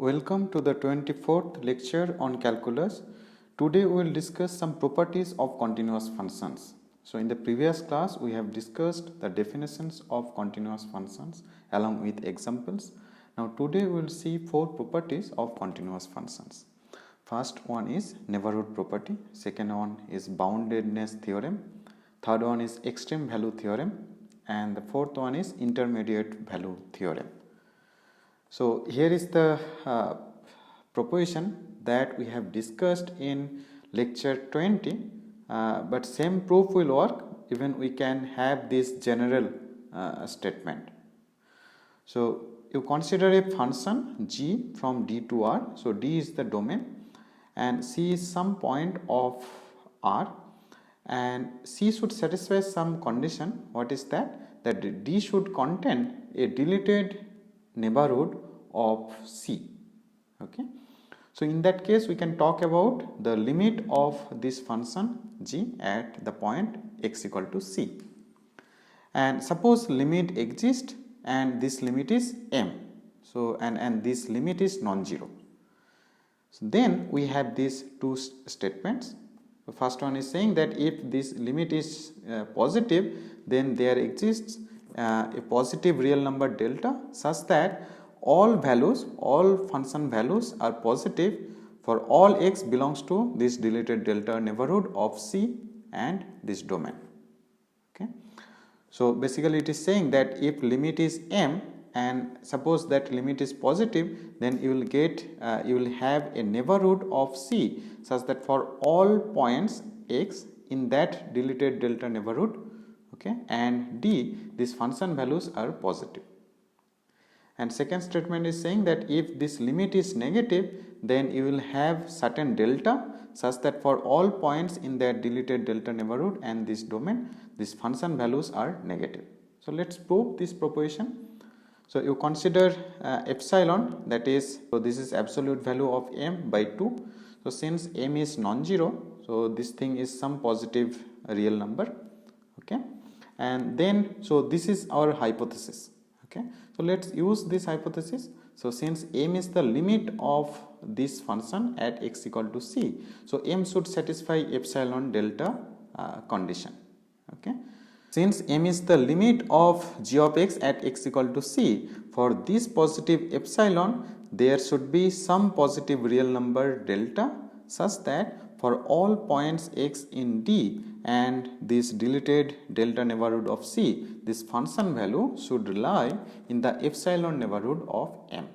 Welcome to the 24th lecture on calculus. Today we will discuss some properties of continuous functions. So in the previous class we have discussed the definitions of continuous functions along with examples. Now today we will see four properties of continuous functions. First one is neighborhood property, second one is boundedness theorem, third one is extreme value theorem, and the fourth one is intermediate value theorem. So here is the proposition that we have discussed in lecture 20, but same proof will work even we can have this general statement. So you consider a function g from d to r. So d is the domain and c is some point of r, and c should satisfy some condition. What is that? That d should contain a deleted neighborhood of c. Okay, so in that case we can talk about the limit of this function g at the point x equal to c, and suppose limit exists and this limit is m. So and this limit is non-zero. So then we have these two statements. The first one is saying that if this limit is positive, then there exists a positive real number delta such that all function values are positive for all x belongs to this deleted delta neighborhood of c and this domain. Okay, so basically it is saying that if limit is m and suppose that limit is positive, then you will have a neighborhood of c such that for all points x in that deleted delta neighborhood, okay, and d these function values are positive. And second statement is saying that if this limit is negative, then you will have certain delta such that for all points in that deleted delta neighborhood and this domain, these function values are negative. So let's prove this proposition. So you consider epsilon, that is, so this is absolute value of m by 2. So since m is non-zero, so this thing is some positive real number. Okay, and then so this is our hypothesis. Okay, so let's use this hypothesis. So since m is the limit of this function at x equal to c, so m should satisfy epsilon delta condition. Okay, since m is the limit of g of x at x equal to c, for this positive epsilon there should be some positive real number delta such that for all points x in d and this deleted delta neighborhood of c, this function value should lie in the epsilon neighborhood of m.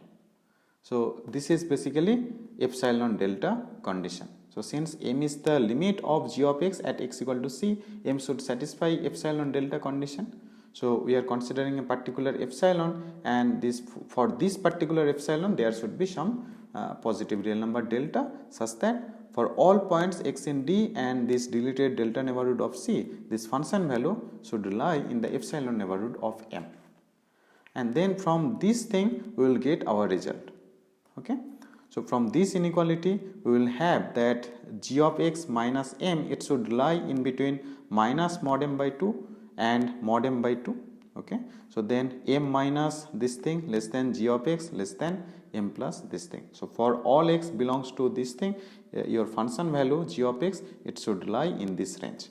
So this is basically epsilon delta condition. So since m is the limit of g of x at x equal to c, m should satisfy epsilon delta condition. So we are considering a particular epsilon, and for this particular epsilon there should be some positive real number delta such that for all points x in d and this deleted delta neighborhood of c, this function value should lie in the epsilon neighborhood of m. And then from this thing we will get our result. Okay, so from this inequality we will have that g of x minus m, it should lie in between minus mod m by 2 and mod m by 2. Okay, so then m minus this thing less than g of x less than m plus this thing. So for all x belongs to this thing, your function value g of x, it should lie in this range.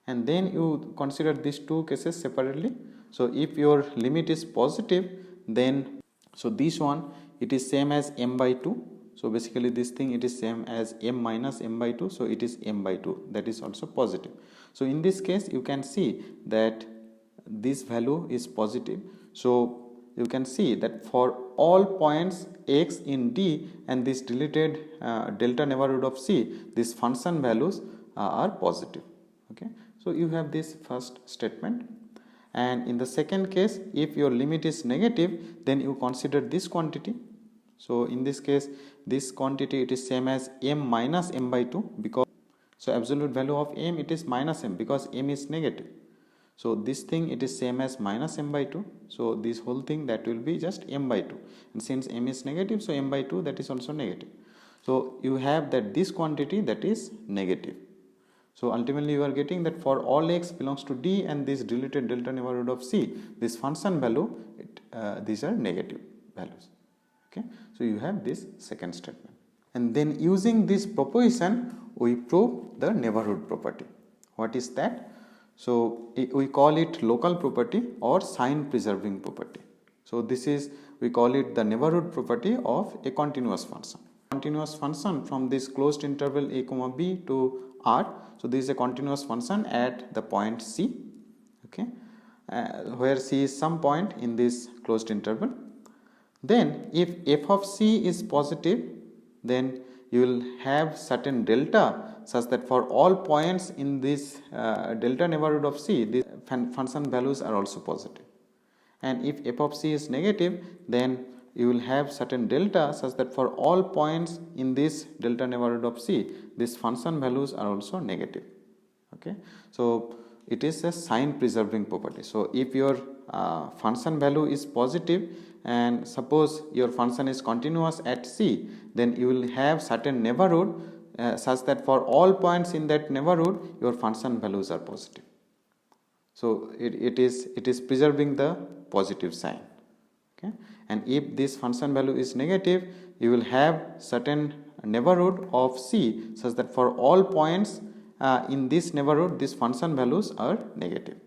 And then you consider these two cases separately. So if your limit is positive, then so this one it is same as m by 2. So basically this thing it is same as m minus m by 2. So it is m by 2, that is also positive. So in this case you can see that this value is positive. So you can see that for all points x in d and this deleted delta neighborhood of c, these function values are positive. Okay, so you have this first statement. And in the second case, if your limit is negative, then you consider this quantity. So in this case, this quantity it is same as m minus m by 2, because so absolute value of m it is minus m because m is negative. So this thing it is same as minus m by 2. So this whole thing that will be just m by 2, and since m is negative, so m by 2 that is also negative. So you have that this quantity that is negative. So ultimately you are getting that for all x belongs to d and this deleted delta neighborhood of c, this function value these are negative values. Okay, so you have this second statement, and then using this proposition we prove the neighborhood property. What is that? So we call it local property or sign preserving property. So this is, we call it the neighborhood property of a continuous function. Continuous function from this closed interval a comma b to r. So this is a continuous function at the point c, okay, where c is some point in this closed interval. Then if f of c is positive, then you will have certain delta such that for all points in this delta neighborhood of c, the function values are also positive. And if f of c is negative, then you will have certain delta such that for all points in this delta neighborhood of c, these function values are also negative. Okay, so it is a sign preserving property. So if your function value is positive and suppose your function is continuous at c, then you will have certain neighborhood such that for all points in that neighborhood your function values are positive. So it is preserving the positive sign. Okay, and if this function value is negative, you will have certain neighborhood of c such that for all points in this neighborhood these function values are negative.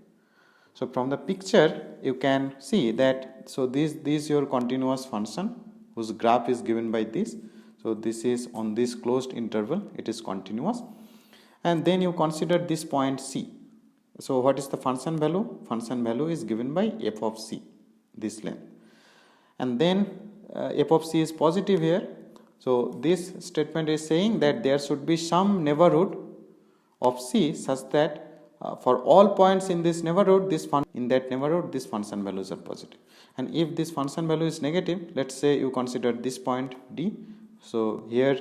So from the picture you can see that, so this is your continuous function whose graph is given by this. So this is on this closed interval, it is continuous, and then you consider this point c. So what is the function value? Function value is given by f of c, this length, and then f of c is positive here. So this statement is saying that there should be some neighborhood of c such that for all points in this neighborhood, this function values are positive. And if this function value is negative, let's say you consider this point d. So here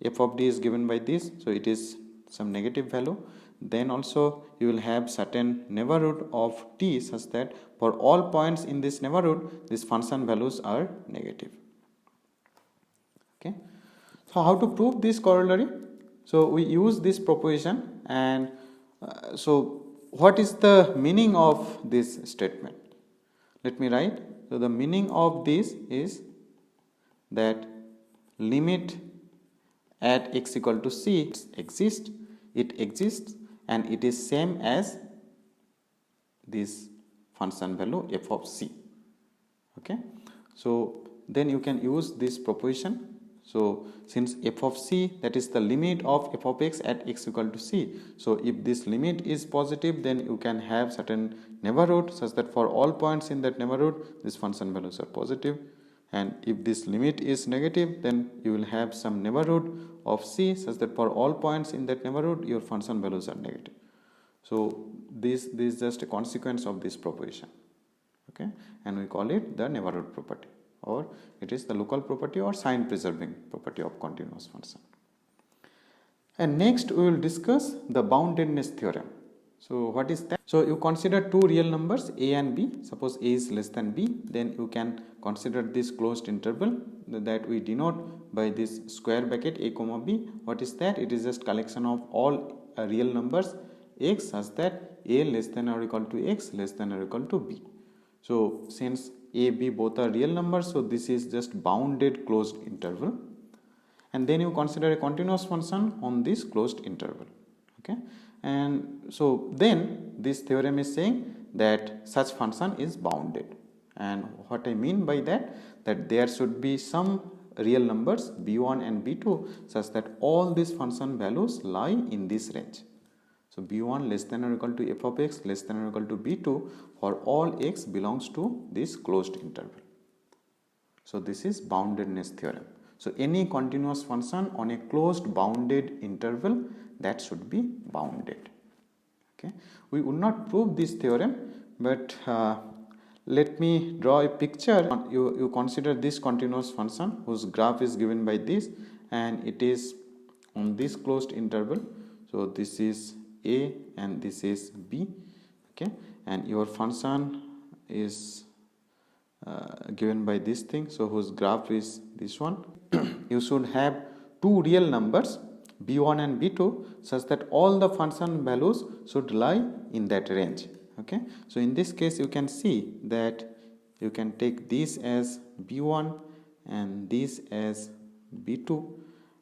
f of d is given by this, so it is some negative value. Then also you will have certain neighborhood of t such that for all points in this neighborhood, these function values are negative. Okay, so how to prove this corollary? So we use this proposition, and so what is the meaning of this statement? Let me write. So the meaning of this is that limit at x equal to c exists, and it is same as this function value f of c. Okay, so then you can use this proposition. So since f of c, that is the limit of f of x at x equal to c, so if this limit is positive, then you can have certain neighborhood such that for all points in that neighborhood these function values are positive, and if this limit is negative, then you will have some neighborhood of c such that for all points in that neighborhood your function values are negative. So this is just a consequence of this proposition. Okay, and we call it the neighborhood property, or it is the local property or sign preserving property of continuous function. And next we will discuss the boundedness theorem. So what is that? So you consider two real numbers a and b. Suppose a is less than b, then you can consider this closed interval that we denote by this square bracket a comma b. What is that? It is just collection of all real numbers x such that a less than or equal to x less than or equal to b. So since a, b both are real numbers, so this is just bounded closed interval, and then you consider a continuous function on this closed interval. Okay, and so then this theorem is saying that such function is bounded. And what I mean by that, that there should be some real numbers b1 and b2 such that all these function values lie in this range. So b1 less than or equal to f of x less than or equal to b2 for all x belongs to this closed interval. So this is boundedness theorem. So any continuous function on a closed bounded interval, that should be bounded. Okay, we would not prove this theorem, but let me draw a picture. You consider this continuous function whose graph is given by this, and it is on this closed interval. So this is a and this is b. Okay, and your function is given by this thing, so whose graph is this one. You should have two real numbers b1 and b2 such that all the function values should lie in that range. Okay, so in this case you can see that you can take this as b1 and this as b2,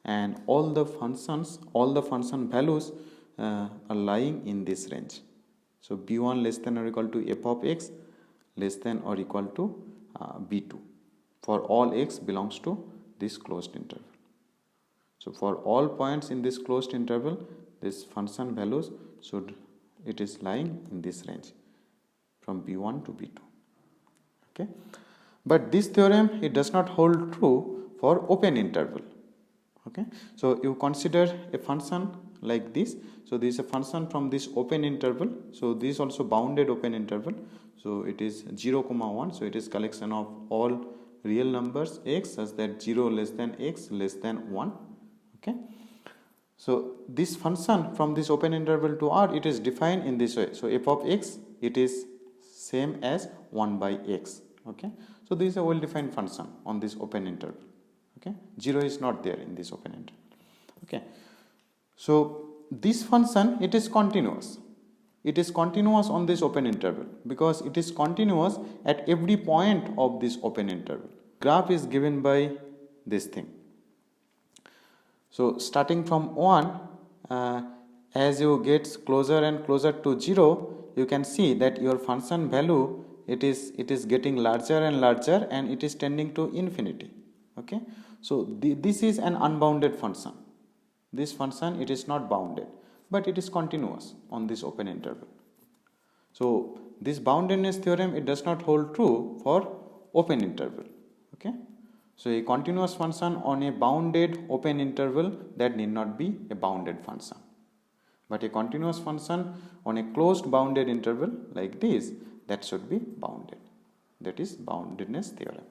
and all the function values are lying in this range. So b1 less than or equal to f of x less than or equal to b2 for all x belongs to this closed interval. So for all points in this closed interval, this function values it is lying in this range from b1 to b2. Okay, but this theorem, it does not hold true for open interval. Okay, so you consider a function like this. So this is a function from this open interval. So this is also bounded open interval. So it is 0, 1. So it is collection of all real numbers x such that 0 less than x less than 1. Okay, so this function from this open interval to R, it is defined in this way. So f of x, it is same as 1 by x. Okay, so this is a well defined function on this open interval. Okay, 0 is not there in this open interval. Okay, so this function, it is continuous. It is continuous on this open interval because it is continuous at every point of this open interval. Graph is given by this thing. So starting from 1, as you get closer and closer to 0, you can see that your function value, it is getting larger and larger, and it is tending to infinity. Okay, so this is an unbounded function. This function, it is not bounded, but it is continuous on this open interval. So this boundedness theorem, it does not hold true for open interval. Okay, so a continuous function on a bounded open interval, that need not be a bounded function, but a continuous function on a closed bounded interval like this, that should be bounded. That is boundedness theorem.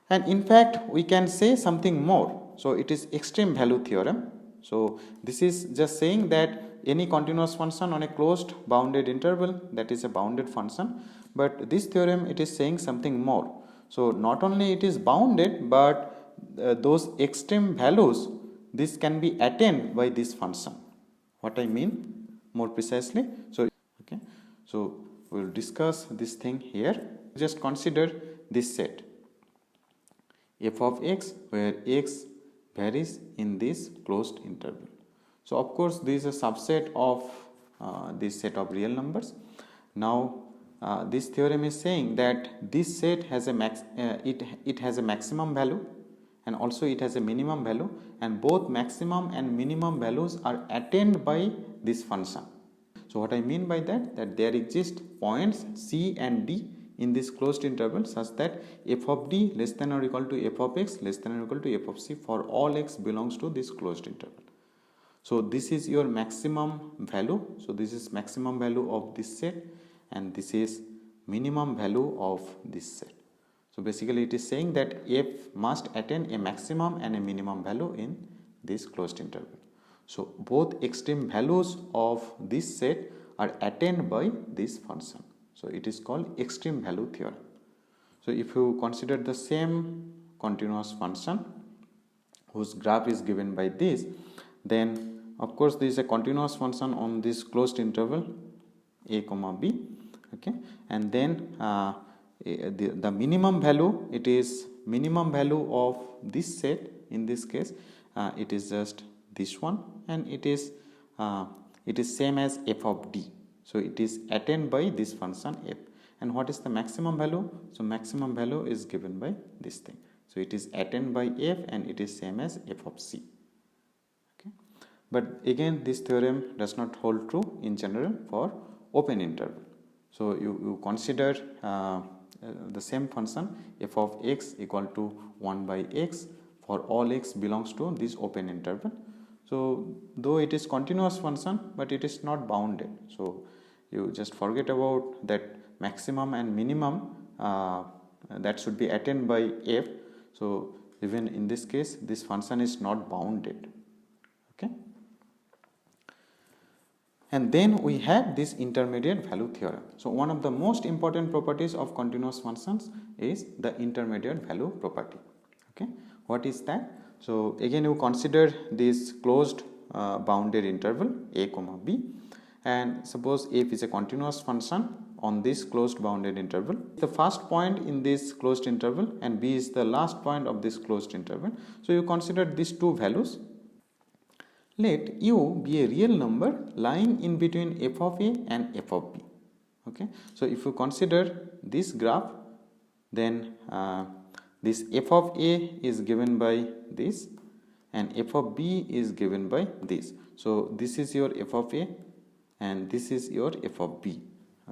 And in fact, we can say something more. So it is extreme value theorem. So this is just saying that any continuous function on a closed bounded interval, that is a bounded function. But this theorem, it is saying something more. So not only it is bounded, but those extreme values, this can be attained by this function. What I mean more precisely? So okay, so we will discuss this thing here. Just consider this set f of x, where x varies in this closed interval. So of course this is a subset of this set of real numbers. Now this theorem is saying that this set has a it has a maximum value, and also it has a minimum value, and both maximum and minimum values are attained by this function. So what I mean by that there exist points C and D in this closed interval such that f of d less than or equal to f of x less than or equal to f of c for all x belongs to this closed interval. So this is your maximum value. So this is maximum value of this set, and this is minimum value of this set. So basically it is saying that f must attain a maximum and a minimum value in this closed interval. So both extreme values of this set are attained by this function. So it is called extreme value theorem. So if you consider the same continuous function whose graph is given by this, then of course this is a continuous function on this closed interval a comma b. Okay, and then the minimum value, it is minimum value of this set. In this case it is just this one, and it is same as f of d. So it is attained by this function f. And what is the maximum value? So maximum value is given by this thing. So it is attained by f, and it is same as f of c. Okay, but again this theorem does not hold true in general for open interval. So you consider the same function f of x equal to 1 by x for all x belongs to this open interval. So though it is continuous function, but it is not bounded. So you just forget about that maximum and minimum that should be attained by f. So even in this case, this function is not bounded. Okay, and then we have this intermediate value theorem. So one of the most important properties of continuous functions is the intermediate value property. Okay, what is that? So again you consider this closed bounded interval a comma b, and suppose f is a continuous function on this closed bounded interval. The first point in this closed interval and b is the last point of this closed interval. So you consider these two values. Let u be a real number lying in between f of a and f of b. Okay. So if you consider this graph, then this f of a is given by this and f of b is given by this. So this is your f of a and this is your f of b.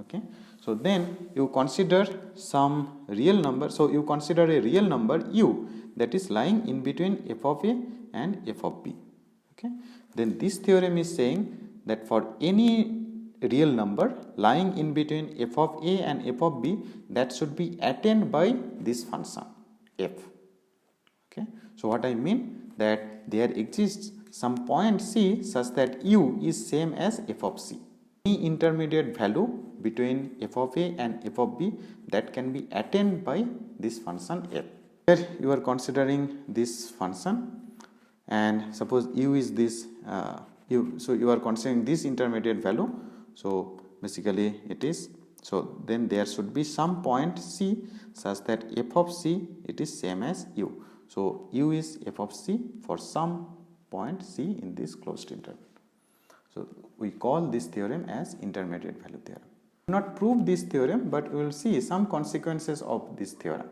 Okay. So then you consider some real number. So you consider a real number u that is lying in between f of a and f of b. Okay. Then this theorem is saying that for any real number lying in between f of a and f of b, that should be attained by this function f. Okay. So what I mean that there exists some point c such that u is same as f of c. Any intermediate value between f of a and f of b that can be attained by this function f. Here you are considering this function and suppose u is this so you are considering this intermediate value. So basically it is, so then there should be some point c such that f of c it is same as u. So u is f of c for some point c in this closed interval. So we call this theorem as intermediate value theorem. We will not prove this theorem, but we will see some consequences of this theorem.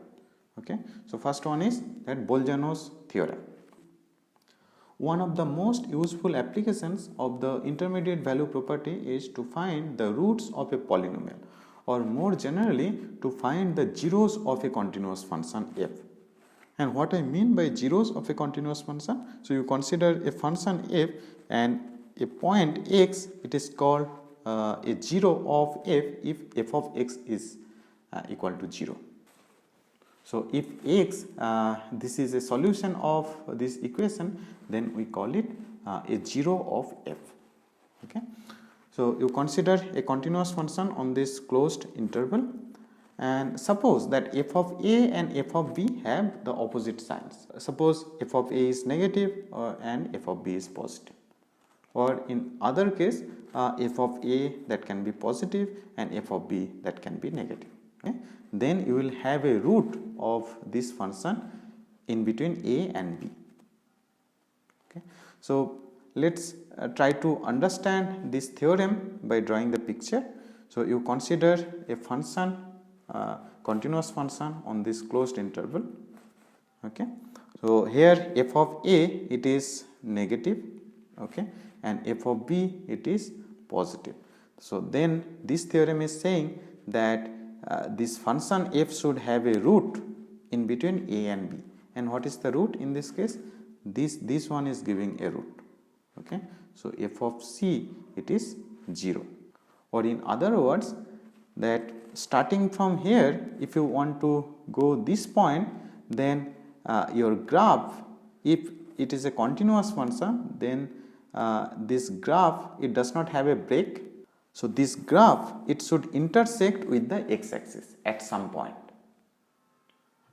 Okay. So first one is that Bolzano's theorem. One of the most useful applications of the intermediate value property is to find the roots of a polynomial, or more generally to find the zeros of a continuous function f. And what I mean by zeros of a continuous function, so you consider a function f and a point x, it is called a zero of f if f of x is equal to 0. So if x, this is a solution of this equation, then we call it a zero of f. Okay. So you consider a continuous function on this closed interval, and suppose that f of a and f of b have the opposite signs. Suppose f of a is negative and f of b is positive, or in other case f of a that can be positive and f of b that can be negative. Okay. Then you will have a root of this function in between a and b. Okay. So let's try to understand this theorem by drawing the picture. So you consider a function, continuous function on this closed interval. Okay. So here f of a it is negative, okay, and f of b it is positive. So then this theorem is saying that this function f should have a root in between a and b. And what is the root in this case? This one is giving a root. Okay. So f of c it is 0, or in other words that starting from here, if you want to go this point, then your graph, if it is a continuous function, then this graph it does not have a break. So this graph it should intersect with the x-axis at some point.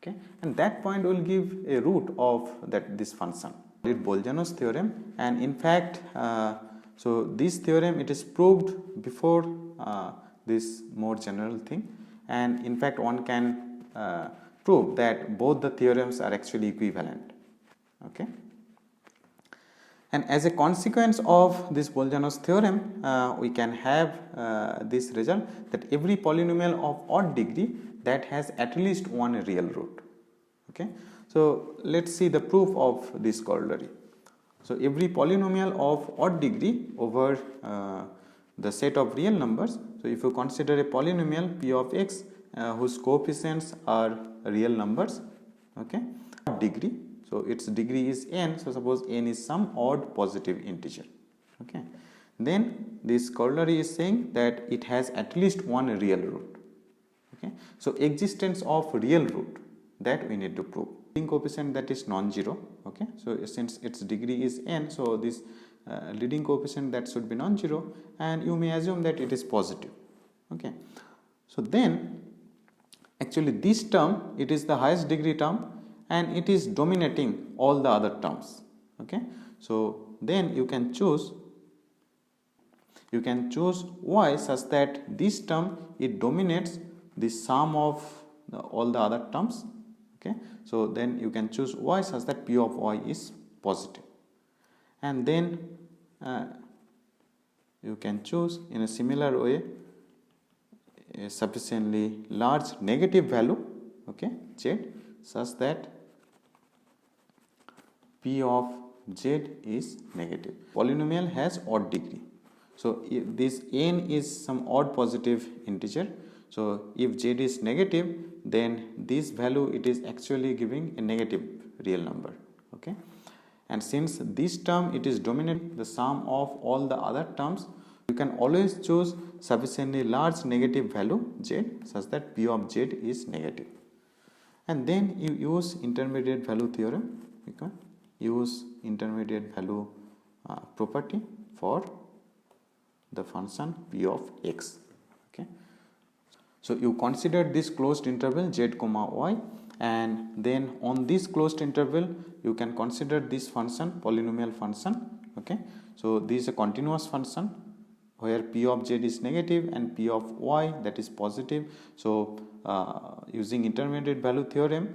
Okay, and that point will give a root of this function. It Bolzano's theorem, and in fact, so this theorem it is proved before this more general thing, and in fact one can prove that both the theorems are actually equivalent. Okay. And as a consequence of this Bolzano's theorem, we can have this result that every polynomial of odd degree that has at least one real root. Okay. So let's see the proof of this corollary. So every polynomial of odd degree over the set of real numbers. So if you consider a polynomial p of x whose coefficients are real numbers, okay, degree. So its degree is n. So suppose n is some odd positive integer. Okay. Then this corollary is saying that it has at least one real root. Okay. So existence of real root, that we need to prove. Leading coefficient that is non-zero. Okay. So since its degree is n, so this leading coefficient that should be non-zero, and you may assume that it is positive. Okay. So then actually this term it is the highest degree term, and it is dominating all the other terms. Okay. So then you can choose you can choose y such that this term it dominates the sum of all the other terms. Okay, so then you can choose y such that p of y is positive, and then you can choose in a similar way a sufficiently large negative value, okay, z, such that p of z is negative. Polynomial has odd degree, so if this n is some odd positive integer, so if z is negative, then this value it is actually giving a negative real number. Okay, and since this term it is dominating the sum of all the other terms, you can always choose sufficiently large negative value z such that p of z is negative, and then you use intermediate value theorem. You can use intermediate value property for the function p of x. Okay, so you consider this closed interval z comma y, and then on this closed interval you can consider this function polynomial function. Okay, so this is a continuous function where p of z is negative and p of y that is positive. So using intermediate value theorem,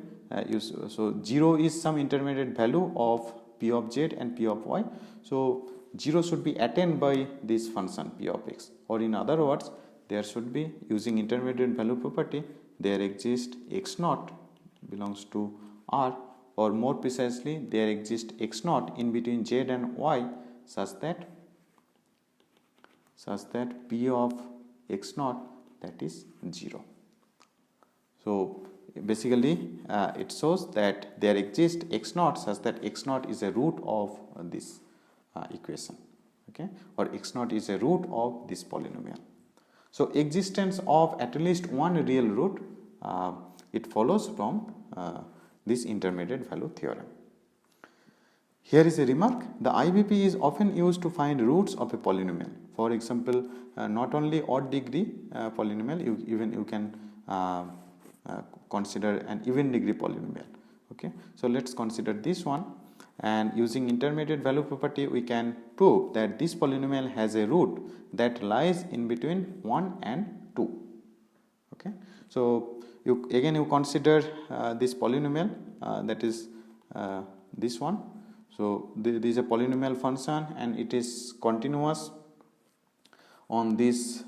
so 0 is some intermediate value of p of z and p of y, so 0 should be attained by this function p of x, or in other words, there should be, using intermediate value property, there exists x naught belongs to R, or more precisely there exists x naught in between z and y such that p of x naught that is 0. So basically it shows that there exists x naught such that x naught is a root of this equation, okay, or x naught is a root of this polynomial. So existence of at least one real root, it follows from this intermediate value theorem. Here is a remark: the IVP is often used to find roots of a polynomial. For example, not only odd degree polynomial, you can consider an even degree polynomial. Okay, so let's consider this one, and using intermediate value property we can prove that this polynomial has a root that lies in between 1 and 2. Okay, so you consider this polynomial, that is this one. So this is a polynomial function and it is continuous on this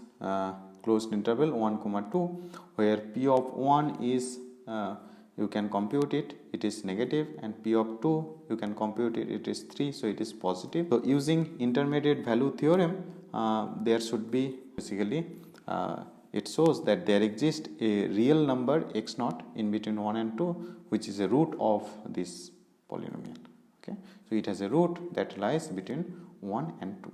closed interval 1 comma 2, where p of 1 is you can compute it is negative, and p of 2 you can compute it is 3, so it is positive. So using intermediate value theorem, there should be basically it shows that there exists a real number x naught in between 1 and 2, which is a root of this polynomial. Okay, so it has a root that lies between 1 and 2.